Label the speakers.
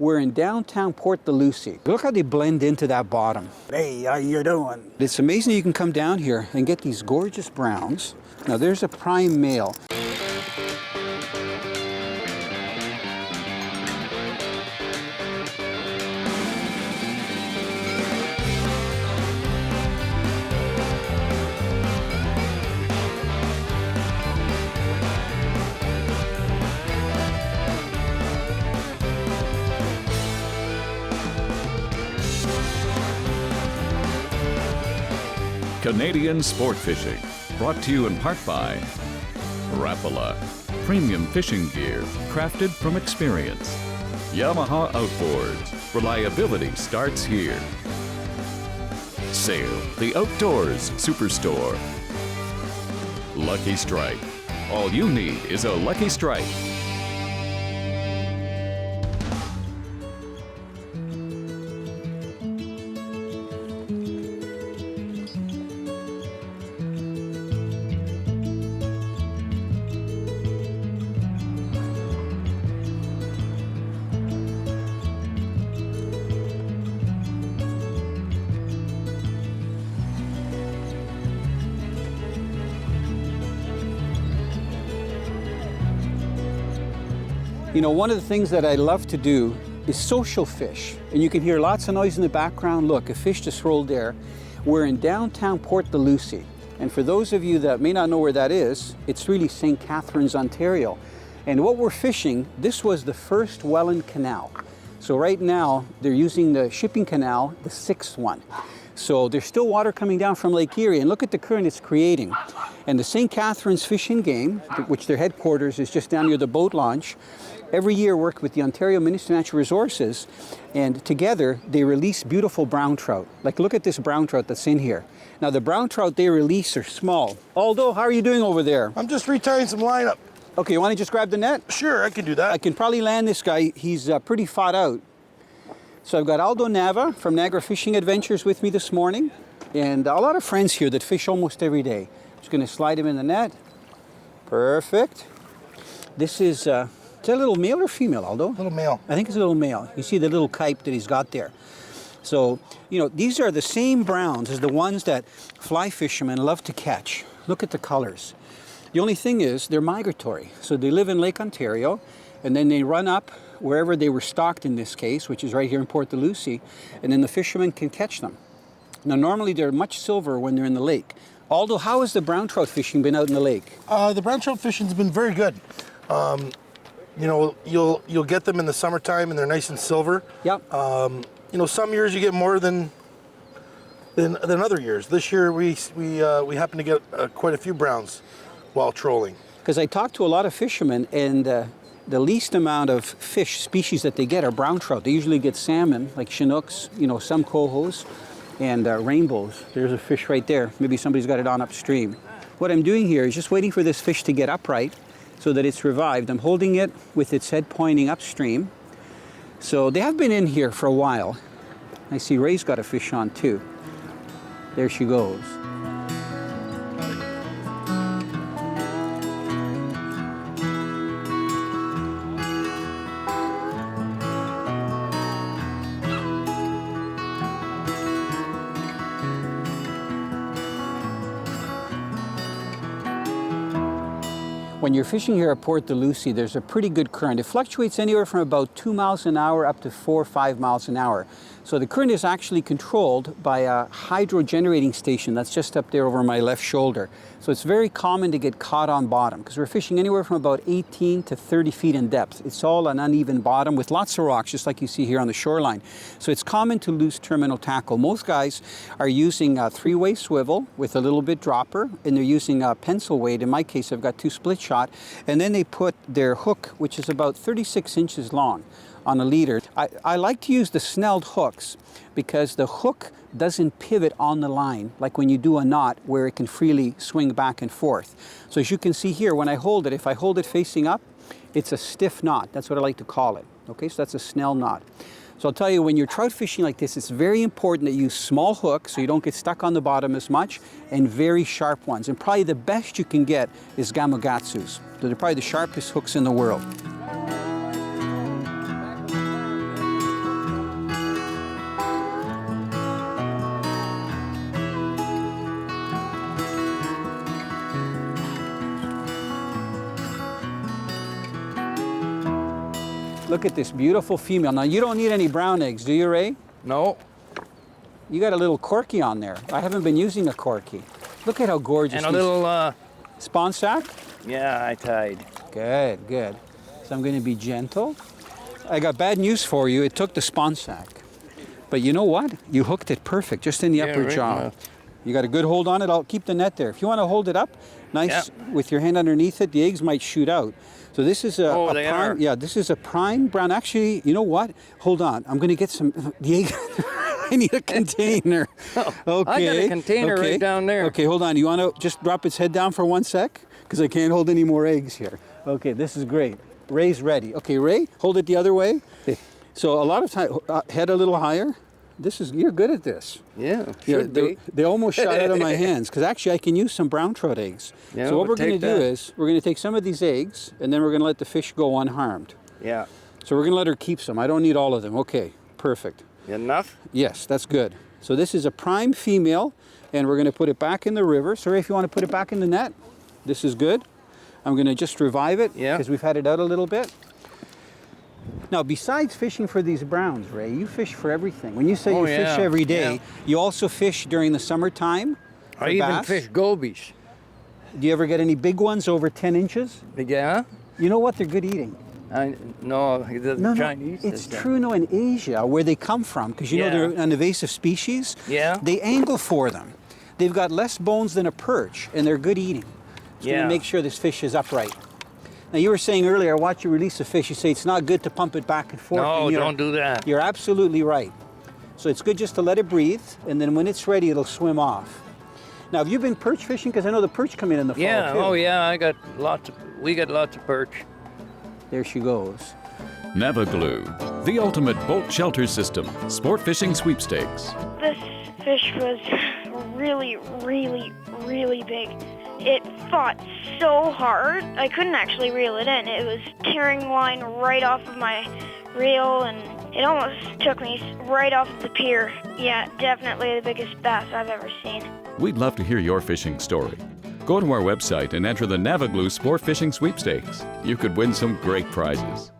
Speaker 1: We're in downtown Port Dalhousie. Look how they blend into that bottom. Hey, how you doing? It's amazing you can come down here and get these gorgeous browns. Now there's a prime male.
Speaker 2: Canadian Sport Fishing, brought to you in part by Rapala, premium fishing gear crafted from experience. Yamaha Outboards, reliability starts here. Sail, the outdoors superstore. Lucky Strike, all you need is a Lucky Strike.
Speaker 1: You know, one of the things that I love to do is social fish. And you can hear lots of noise in the background. Look, a fish just rolled there. We're in downtown Port Dalhousie. And for those of you that may not know where that is, it's really St. Catharines, Ontario. And what we're fishing, this was the first Welland Canal. So right now, they're using the shipping canal, the sixth one. So there's still water coming down from Lake Erie, and look at the current it's creating. And the St. Catharines Fish and Game, which their headquarters is just down near the boat launch, every year work with the Ontario Ministry of Natural Resources, and together they release beautiful brown trout. Like, look at this brown trout that's in here. Now the brown trout they release are small. Aldo, how are you doing over there?
Speaker 3: I'm just retying some lineup.
Speaker 1: Okay, you want to just grab the net?
Speaker 3: Sure, I can do that.
Speaker 1: I can probably land this guy. He's pretty fought out. So I've got Aldo Nava from Niagara Fishing Adventures with me this morning, and a lot of friends here that fish almost every day. Just going to slide him in the net. Perfect. This is a little male or female, Aldo?
Speaker 3: Little male.
Speaker 1: I think it's a little male. You see the little kype that he's got there. So, you know, these are the same browns as the ones that fly fishermen love to catch. Look at the colors. The only thing is they're migratory. So they live in Lake Ontario, and then they run up wherever they were stocked in this case, which is right here in Port Dalhousie, and then the fishermen can catch them. Now, normally they're much silver when they're in the lake. Aldo, how has the brown trout fishing been out in the lake?
Speaker 3: The brown trout fishing's been very good. You know, you'll get them in the summertime, and they're nice and silver.
Speaker 1: Yep.
Speaker 3: You know, some years you get more than other years. This year we happen to get quite a few browns while trolling.
Speaker 1: Because I talked to a lot of fishermen, and the least amount of fish species that they get are brown trout. They usually get salmon, like Chinooks, you know, some cohos, and rainbows. There's a fish right there. Maybe somebody's got it on upstream. What I'm doing here is just waiting for this fish to get upright so that it's revived. I'm holding it with its head pointing upstream. So they have been in here for a while. I see Ray's got a fish on too. There she goes. When you're fishing here at Port Dalhousie, there's a pretty good current. It fluctuates anywhere from about 2 miles an hour up to 4 or 5 miles an hour. So the current is actually controlled by a hydro generating station that's just up there over my left shoulder. So it's very common to get caught on bottom because we're fishing anywhere from about 18 to 30 feet in depth. It's all an uneven bottom with lots of rocks, just like you see here on the shoreline. So it's common to lose terminal tackle. Most guys are using a 3-way swivel with a little bit dropper, and they're using a pencil weight. In my case, I've got 2 split shot, and then they put their hook, which is about 36 inches long, on a leader. I like to use the snelled hooks because the hook doesn't pivot on the line like when you do a knot where it can freely swing back and forth. So as you can see here, when I hold it, if I hold it facing up, it's a stiff knot. That's what I like to call it. Okay, so that's a snell knot. So I'll tell you, when you're trout fishing like this, it's very important that you use small hooks so you don't get stuck on the bottom as much, and very sharp ones. And probably the best you can get is Gamakatsus. They're probably the sharpest hooks in the world. Look at this beautiful female. Now, you don't need any brown eggs, do you, Ray?
Speaker 4: No.
Speaker 1: You got a little corky on there. I haven't been using a corky. Look at how gorgeous.
Speaker 4: And a little,
Speaker 1: spawn sack?
Speaker 4: yeah, I tied.
Speaker 1: Good, good. So I'm going to be gentle. I got bad news for you. It took the spawn sack. But you know what? You hooked it perfect, just in the upper
Speaker 4: right,
Speaker 1: jaw.
Speaker 4: yeah.
Speaker 1: You got a good hold on it. I'll keep the net there. If you want to hold it up, nice with your hand underneath it, the eggs might shoot out. So this is a,
Speaker 4: Oh,
Speaker 1: a
Speaker 4: they
Speaker 1: prime.
Speaker 4: are.
Speaker 1: Yeah, this is a prime brown. Actually, you know what? Hold on. I'm going to get some. The egg. I need a container. Okay.
Speaker 4: I got a container
Speaker 1: okay.
Speaker 4: right down there.
Speaker 1: Okay, hold on. You want to just drop its head down for 1 sec? Because I can't hold any more eggs here. Okay, this is great. Ray's ready. Okay, Ray, hold it the other way. So a lot of time, head a little higher. You're good at this.
Speaker 4: Yeah, should
Speaker 1: they,
Speaker 4: be.
Speaker 1: they almost shot out of my hands because actually I can use some brown trout eggs.
Speaker 4: Yeah,
Speaker 1: so what
Speaker 4: we'll
Speaker 1: we're going to
Speaker 4: take
Speaker 1: do
Speaker 4: that.
Speaker 1: is we're going to take some of these eggs and then we're going to let the fish go unharmed.
Speaker 4: Yeah.
Speaker 1: So we're going to let her keep some. I don't need all of them. Okay, perfect.
Speaker 4: Enough?
Speaker 1: Yes, that's good. So this is a prime female and we're going to put it back in the river. So Ray, if you want to put it back in the net, this is good. I'm going to just revive it because we've had it out a little bit. Now, besides fishing for these browns, Ray, you fish for everything. When you say you fish every day, you also fish during the summertime?
Speaker 4: I
Speaker 1: for
Speaker 4: even
Speaker 1: bass?
Speaker 4: fish gobies.
Speaker 1: Do you ever get any big ones over 10 inches?
Speaker 4: Yeah?
Speaker 1: You know what? They're good eating.
Speaker 4: No, the Chinese.
Speaker 1: It's true, no, in Asia, where they come from, because you know they're an invasive species.
Speaker 4: Yeah.
Speaker 1: They angle for them. They've got less bones than a perch, and they're good eating. So we're gonna make sure this fish is upright. Now, you were saying earlier, I watch you release a fish, you say it's not good to pump it back and forth.
Speaker 4: No,
Speaker 1: and
Speaker 4: don't do that.
Speaker 1: You're absolutely right. So it's good just to let it breathe, and then when it's ready, it'll swim off. Now, have you been perch fishing? Because I know the perch come in the fall,
Speaker 4: Yeah,
Speaker 1: too.
Speaker 4: oh yeah, we got lots of perch.
Speaker 1: There she goes.
Speaker 2: Nava Glue, the ultimate boat shelter system. Sport fishing sweepstakes.
Speaker 5: This fish was really, really, really big. It fought so hard, I couldn't actually reel it in. It was tearing line right off of my reel, and it almost took me right off the pier. Yeah, definitely the biggest bass I've ever seen.
Speaker 2: We'd love to hear your fishing story. Go to our website and enter the Nava Glue Sport Fishing Sweepstakes. You could win some great prizes.